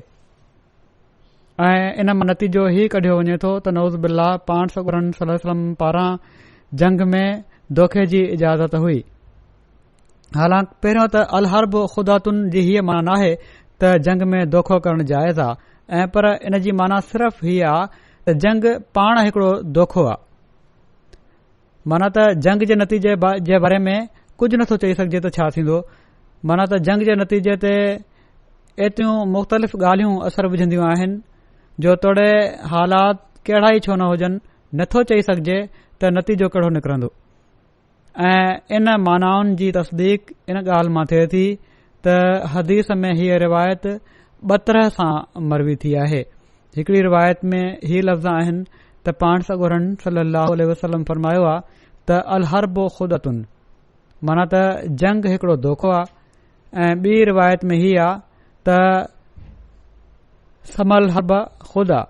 ऐं इन मां नतीजो हीउ कढियो वञे थो त नऊज़ बिल्लाह पाण सॻोरनि सल्लल्लाहु अलैहि वसल्लम पारां जंग में दोखे जी इजाज़त हुई। हालांकि पहिरियों त अल हर्ब खुदातुन जी हीअ माना नाहे त जंग में दोखो करणु जाइज़ आहे ऐं पर इन जी माना सिर्फ़ हीअ आहे त जंग पाण हिकिड़ो दोखो आहे माना त जंग जे नतीजे जे बारे में कुझु नथो चई सघिजे त छा थींदो माना त जंग जे नतीजे ते एतिरियूं मुख़्तलिफ़ ॻाल्हियूं असर विझंदियूं आहिनि जो तोड़े हालात कहिड़ा ई छो न हुजनि नथो चई सघिजे त नतीजो कहिड़ो निकिरंदो ऐं इन मानाउनि जी तस्दीक इन ॻाल्हि मां थिए थी त हदीस में हीअ रिवायत ॿ तरह सां मरवी थी आहे। हिकिड़ी रिवायत में हीअ लफ़्ज़ आहिनि त पाण सॻोरनि सल्लल्लाहु अलैहि वसल्लम फरमायो आहे त अल हर्ब खुदतुन माना त जंग हिकिड़ो दोखो आहे ऐं ॿी रिवायत में हीअ आहे त समल हर्ब खुदा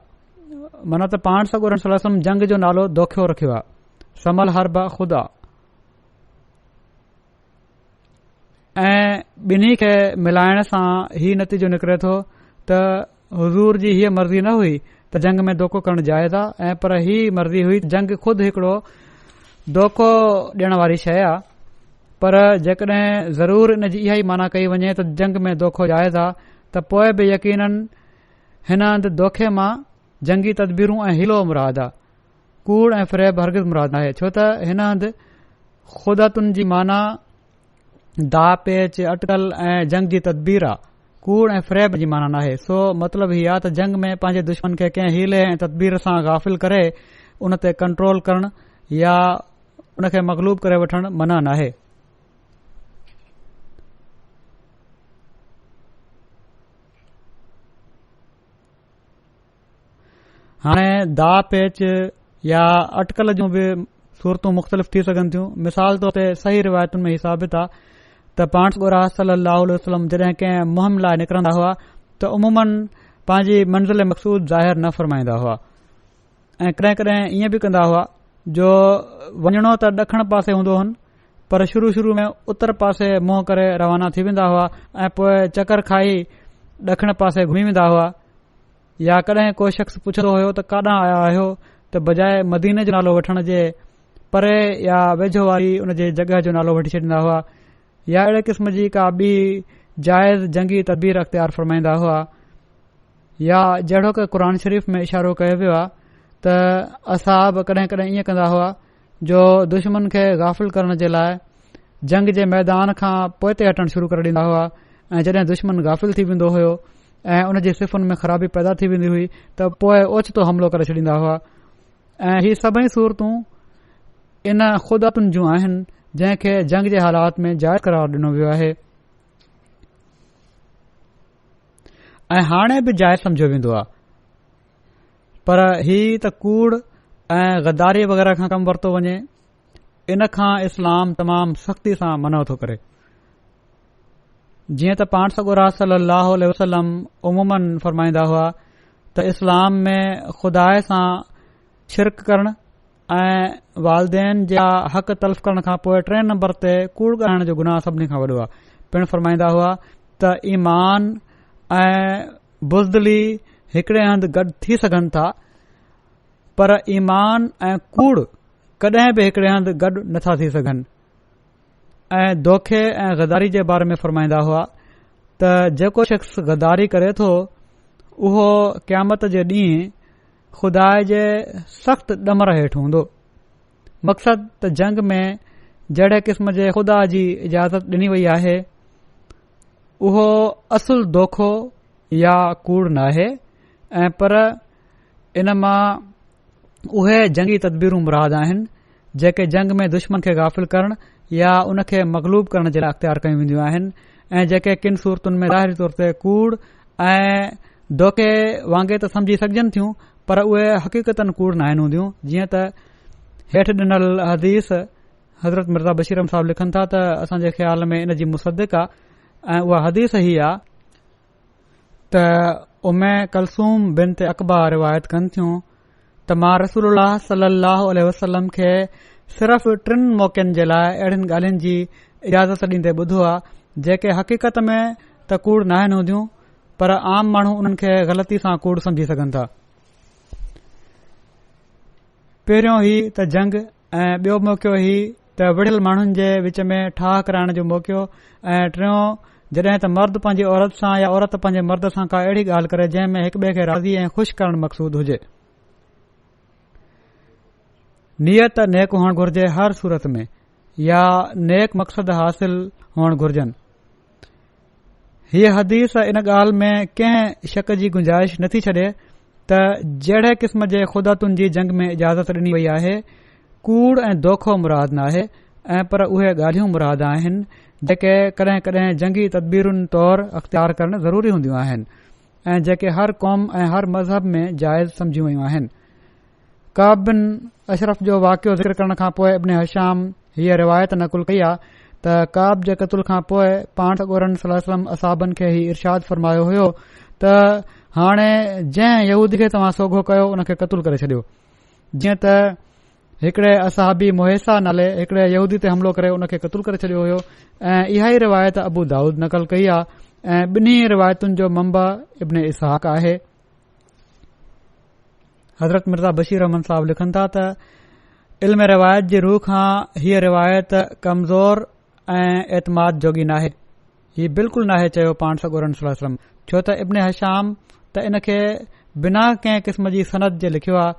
माना त पाण सॻोरनि सल्लल्लाहु अलैहि वसल्लम जंग जो नालो दोखियो रखियो आहे समल हर्ब खुदा ऐं ॿिन्ही खे मिलाइण सां हीउ नतीजो निकिरे थो त हुज़ूर जी हीअ मर्ज़ी न हुई त जंग में दोखो करणु जाइज़ आहे ऐं पर हीअ मर्ज़ी हुई जंग खुद हिकिड़ो दोखो ॾियण वारी शइ आहे पर जेकॾहिं ज़रूर इन जी इहा ई माना कई वञे त जंग में दोखो जाइज़ आहे त पोइ बि यकीनन हिन हंधि दोखे मां जंगी तदबीरूं ऐं हिलो मुराद आहे कूड़ ऐं फ़रेब हरगिज़ मुराद आहे छो त हिन हंधि खुदातुनि जी माना दा पेच अटकल ऐं जंग जी तदबीर आहे कूड़ ऐं फ़रेब जी माना नाहे सो मतिलबु हीअ आहे त जंग में पंहिंजे दुश्मन खे कंहिं हीले ऐं तदबीर सां गाफ़िल करे उन ते कंट्रोल करणु या उन खे मग़लूब करे वठणु मना नाहे। हाणे दा पेच या अटकल जूं बि सूरतूं मुख़्तलिफ़ थी सघनि थियूं मिसाल तौर ते सही रिवायतुनि में ही साबित आहे त पाण सॻोरा सल्लल्लाहु अलैहि वसल्लम जॾहिं कंहिं मुहिम लाइ निकिरंदा हुआ त उमूमन पंहिंजी मंज़िल मक़सूद ज़ाहिर न फ़रमाईंदा हुआ ऐं कॾहिं कॾहिं ईअं बि कंदा हुआ जो वञणो त ॾखण पासे हूंदो हुन पर शुरू में उत्तर पासे मुंहुं करे रवाना थी वेंदा हुआ ऐं पोइ चकर खाई ॾखण पासे घुमी वेंदा हुआ या कॾहिं को शख़्स पुछंदो हुयो त काॾां आया आहियो त बजाए मदीने जो नालो वठण जे परे या वेझो वारी उन जे जॻह जो नालो वठी छॾींदा हुआ या अहिड़े क़िस्म जी का ॿी जाइज़ जंगी तदबीर अख़्तियार फ़रमाईंदा हुआ या जहिड़ो की क़ुर शरीफ़ में इशारो कयो वियो आहे त असाब कॾहिं कॾहिं ईअं कंदा हुआ जो दुश्मन खे गाफ़िल करण जे लाइ जंग जे मैदान खां पोइ ते हटणु शुरू करे ॾींदा हुआ ऐं जॾहिं दुश्मन गाफ़िल थी वेंदो हुयो ऐं उन जी सिफ़ुनि में ख़राबी पैदा थी वेंदी हुई त पोइ ओचितो हमिलो करे छॾींदा हुआ ऐं हीअ सभई सूरतूं इन खुदातुनि जूं आहिनि जंहिंखे जंग जे हालात में जाइज़ करार ॾिनो वियो आहे ऐं हाणे बि जाइज़ सम्झियो वेंदो आहे पर हीअ त कूड़ ऐं गद्दारी वग़ैरह खां कमु वरितो वञे इन खां इस्लाम तमामु सख़्ती सां मनो थो करे जीअं त पाण सॻोरा सल्लल्लाहु अलैहि वसल्लम उमूमन फ़रमाईंदा हुआ त इस्लाम में खुदा सां शिरक करणु ऐं वालदेन जा हक़ तल्फ़ करण खां पोइ 3 नंबर ते कूड़ ॻाल्हाइण जो गुनाह सभिनी खां वॾो आहे पिणु फ़रमाईंदा हुआ त ईमान ऐं बुज़दिली हिकिड़े हंधि गॾु थी सघनि था पर ईमान ऐं कूड़ कॾहिं बि हिकिड़े हंधि गॾु नथा थी सघनि ऐं दोखे ऐं गद्दारी जे बारे में फ़रमाईंदा हुआ त जेको शख़्स गद्दारी करे थो उहो क़यामत जे ॾींहुं ख़ुदा जे सख़्त ॾमर हेठि हूंदो। मक़सद त जंग में जहिड़े क़िस्म जे ख़ुदा जी इजाज़त ॾिनी वई आहे उहो असुल दोखो या कूड़ नाहे ऐं पर इन मां उहे जंगी तदबीरूं मुराद आहिनि जेके जंग में दुश्मन खे गाफ़िल करण या उन खे मग़लूब करण जे लाइ अख़्तियार कयूं वेंदियूं आहिनि ऐं जेके किन सूरतुनि में ज़ाहिरी तौर ते कूड़ ऐं दोखे वांगुरु त समझी सघजनि थियूं पर उहे हक़ीक़तन कूड़ न आहिनि हूंदियूं। जीअं त हेठि ॾिनल हदीस हज़रत मिर्ज़ा बशीर अहमद साहिब लिखनि था त असांजे ख़्याल में इन जी मुसदिक़ आहे ऐं उहा हदीस ई आहे त उमे कलसूम बिनत अकबा रिवायत कनि थियूं त मां रसूलुल्लाह सल्लल्लाहु अलैहि वसल्लम खे सिर्फ़ 3 मौक़नि जे लाइ अहिड़ियुनि ॻाल्हियुनि जी इजाज़त ॾींदे ॿुधो आहे जेके हक़ीक़त में त कूड़ न आहिनि हूंदियूं पर आम माण्हू उन्हनि खे ग़लती सां कूड़ समझी सघनि था। पहिरियों ही त जंग ऐं ॿियो मौक़ो ही त विढ़ियल माण्हुनि जे विच में ठाह कराइण जो मौक़ो ऐं टियों जॾहिं त मर्द पंहिंजी औरत सां या औरत पंहिंजे मर्द सां का अहिड़ी ॻाल्हि करे जंहिं में हिक ॿिए खे राज़ी ऐं खु़शि करणु मक़सूद हुजे। नियत नेक हुअणु घुर्जे हर सूरत में या नेक मक़सद हासिल हुअणु घुर्जनि। हीअ हदीस इन ॻाल्हि में कंहिं शक जी गुंजाइश नथी छॾे त जहिड़े क़िस्म जे ख़ुदातुनि जी जंग में इजाज़त ॾिनी वई आहे कूड़ ऐं दोखो मुराद न आहे ऐं पर उहे ॻाल्हियूं मुराद आहिनि जेके कॾहिं कॾहिं जंगी तदबीरुनि तौरु अख़्तियार करणु ज़रूरी हूंदियूं आहिनि ऐं जेके हर क़ौम ऐं हर मज़हब में जाइज़ समझी वयूं आहिनि। काब बिन अशरफ जो वाक़ियो ज़िक्र करण खां पोइ इब्न हिशाम हीअ रिवायत नकुल कई आहे त काब जे क़तल खां पोइ पाण सॻोरन सल्लल्लाहु अलैहि वसल्लम असाबनि खे ही इरशाद फरमायो हुयो त हाणे जंहिं यहूदी खे तव्हां सोघो कयो उन खे क़तल करे छॾियो। जीअं त हिकड़े असहाबी मुहेसा नाले हिकड़े यहूदी ते हमलो करे उन खे क़तल करे छॾियो हुयो ऐं इहा ई रिवायत अबू दाऊद नकल कई आहे ऐं ॿिन्ही रिवायतुनि जो मंबा इब्न इसहाक आहे। हज़रत मिर्ज़ा बशीर अहमद साहब लिखनि था त इल्म रिवायत जी रूह खां हीअ रिवायत कमज़ोर ऐं एतमाद जोगी नाहे। हीउ बिल्कुलु नाहे चयो पाण सॻोरन सल्लल्लाहु अलैहि वसल्लम छो त इब्न हिशाम त इन खे बिना कंहिं क़िस्म जी सनद जे लिखियो आहे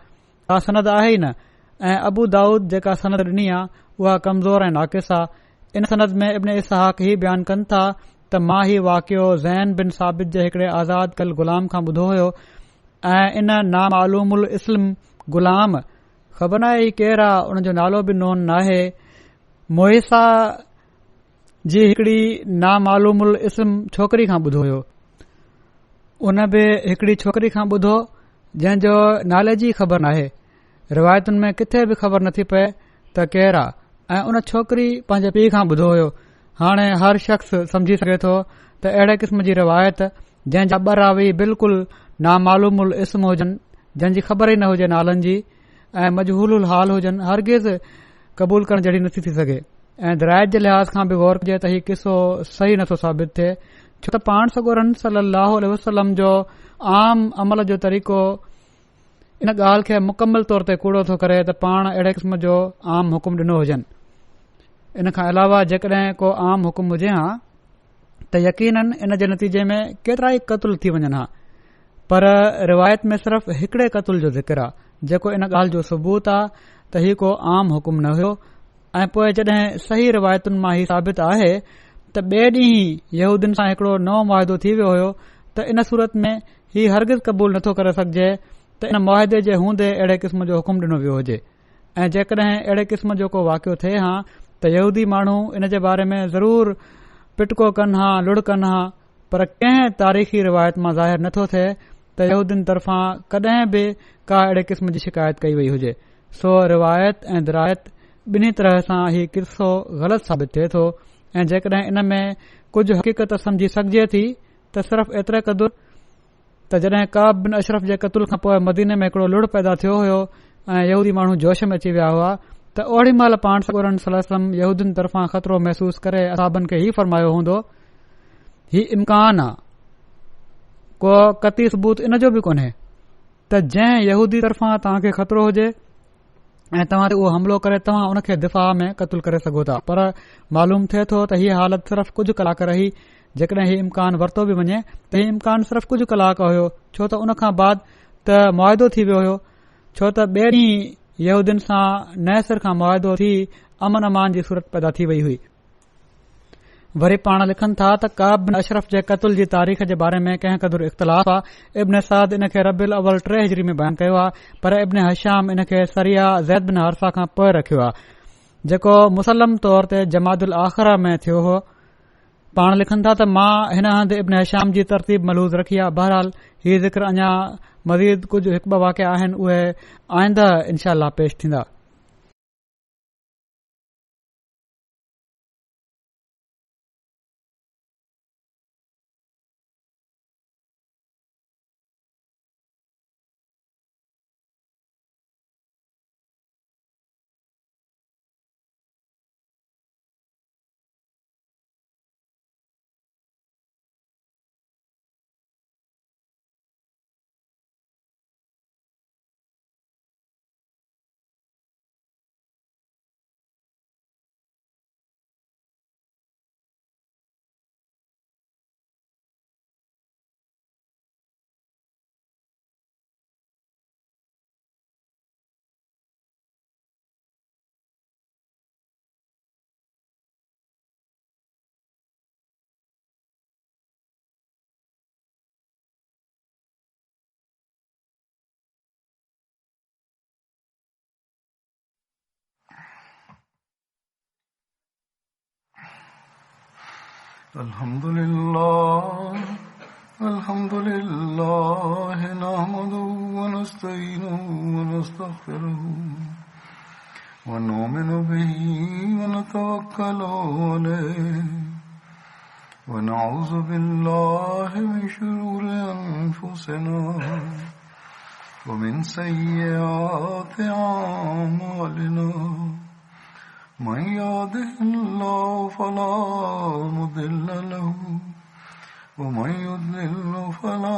का सनद आहे ई न ऐं अबू दाऊद जेका सनद ॾिनी आहे उहा कमज़ोर ऐं नाक़िस आहे। इन सनद में इब्न इसहाक ही बयानु कनि था त मां ही वाक़ियो ज़ैन बिन साबित जे हिकड़े आज़ाद कल ग़ुलाम खां ॿुधो हुयो ऐं इन नामालूमुल इस्लम ग़ुलाम ख़बर नाहे ही केरु आहे उन जो नालो बि नोन नाहे मोहिसा जी हिकड़ी नामालूमुल इस्लम छोकरी खां ॿुधो हुयो। उन बि हिकड़ी छोकरी खां ॿुधो जंहिंजो नाले जी ख़बर नाहे। रिवायतुनि में किथे बि ख़बर नथी पए त केरु आहे ऐं उन छोकरी पंहिंजे पीउ खां ॿुधो हुयो। हाणे हर शख़्स समझी सघे थो त अहिड़े क़िस्म जी रिवायत जंहिंजा ॿ रावी बिल्कुलु नामालूमुल इस्म हुजनि जंहिंजी ख़बर ई न हुजे नालनि जी ऐं मजहूलुल हाल हुजनि हरगिज़ क़बूल करण जहिड़ी नथी थी सघे ऐं दरायत जे लिहाज़ खां बि गौर कजे त हीउ किसो सही नथो साबित थिए छो त पाण सॻोरन सल्लल्लाहु अलैहि वसल्लम जो आम अमल जो तरीक़ो इन ॻाल्हि खे मुकमल तौर ते कूड़ो थो करे त पाण अहिड़े क़िस्म जो आम हुकुम ॾिनो हुजनि। इन खां अलावा जेकॾहिं को आम हुकुम हुजे हा त यकीनन इन जे नतीजे में केतिरा ई क़तल थी वञनि हा पर रिवायत में सिर्फ़ हिकड़े क़तल जो ज़िक्र आहे जेको इन ॻाल्हि जो सबूत आहे त हीउ को आम हुकुम न हुयो ऐं पोइ जॾहिं सही रिवायतुनि मां ही साबित आहे त ॿिए ॾींहुं यहूदियुनि सां हिकड़ो नओं मुआदो थी वियो हुयो त इन सूरत में ही हरगिज़ क़बूल नथो करे सघिजे त इन मुआदे जे हूंदे अहिड़े क़िस्म जो हुकुम ॾिनो वियो हुजे ऐं जेकॾहिं अहिड़े क़िस्म जो को वाक़ियो थिए हा त यहूदी माण्हू इन जे बारे में ज़रूर पिटको कनि हा लुड़ कनि हा पर कंहिं तारीख़ी रिवायत मां ज़ाहिर नथो थिए त यहूदियुनि तरफ़ां कॾहिं बि का अहिड़े क़िस्म जी शिकायत कई वई हुजे। सो रिवायत ऐं दरायत ॿिन्ही तरह सां ही किसो ग़लति साबित थिए थो ऐं जेकॾहिं इन में कुझु हक़ीक़त समझी सघिजे थी त सिर्फ़ एतिरे क़दुरु त जॾहिं काब बिन अशरफ जे क़तल खां पोइ मदीने में हिकड़ो लुड़ पैदा थियो हुयो ऐं यहूदी माण्हू जोश में अची विया हुआ त ओड़ी महिल पाण सॻोरन सल्लल्लाहु अलैहि वसल्लम यहूदियुनि तरफ़ां ख़तरो महसूस करे असाबनि खे ही फरमायो हूंदो ही इम्कान आहे को कती सबूत इन जो बि कोन्हे त जंहिं यहूदी तरफ़ां तव्हांखे ख़तरो हुजे ऐं तव्हां ते उहो हमलो करे तव्हां उन खे दिफ़ा में क़तल करे सघो था पर मालूम थिए थो त हीअ हालत सिर्फ़ कुझु कलाक रही जेकॾहिं हीउ इम्कान वरितो बि वञे त हीउ इम्कान सिर्फ़ कुझु कलाक हुयो छो त उन खां बाद त मुआदो थी वियो हो, छो त ॿिए ॾींहुं यहूदियुनि सां नए सिर खां मुआदो थी अमन अमान जी सूरत पैदा थी वई हुई। वरी पाण लिखनि था त काब बिन अशरफ जे क़तल जी तारीख़ जे बारे में कंहिं क़दुरु इख़्तिलाफ़ आहे। इब्न साद इन खे रबिल अवल 3 हिजरी में बयानु कयो आहे, पर इब्न हशाम इन खे सरिया ज़ैद बिन हारिसा खां पोइ रखियो आहे, जेको मुसलम तौर ते जमादुल आख़िरा में थियो हो। पाण लिखनि था त मां हिन हंधि इब्न हशाम जी तरतीब मलूज़ रखी आहे। बहरहाल हीउ ज़िक्र अञा मज़ीद कुझु हिकु ॿ वाक़िया आहिनि, उहे आईंदा इनशा अल्लाह पेश थींदा। अल्हम्दुलिल्लाह नहमदुहु व नस्तईनुहु व नस्तगफिरुहु व नुमिनु बिही व नतवक्कलु अलैहि व नऊज़ु बिल्लाहि मिन शुरूरि अनफुसिना व मिन सय्यिआति अअमालिना मन यहदिहिल्लाहु फला मुदिल्ल लहु वमन युद्लिल्हु फला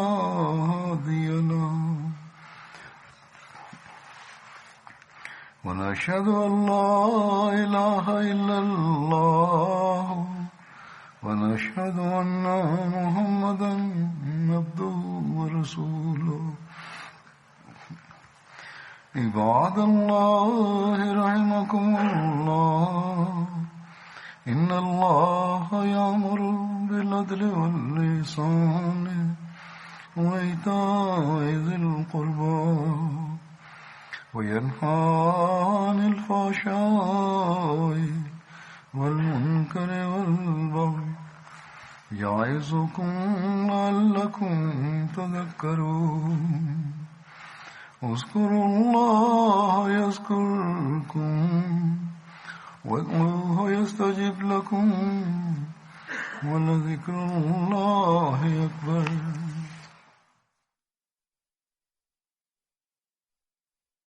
हादिय लहु वनशहदु अल्ला इलाहा इल्लल्लाह वनशहदु अन्ना मुहम्मदन अब्दुहु व रसूलुहु इबादल्लाह रहमकुमुल्लाह इन्नल्लाह यामुरु बिल अदलि वल इहसानि व ईताइ ज़िल क़ुर्बा व यन्हा अनिल फ़हशाइ वल मुनकरि वल बग़ि याइज़ुकुम लअल्लकुम तज़क्करून उज़्कुरुल्लाह यज़्कुरकुम वदऊहु यस्तजिब लकुम वलज़िक्रुल्लाहि अकबर।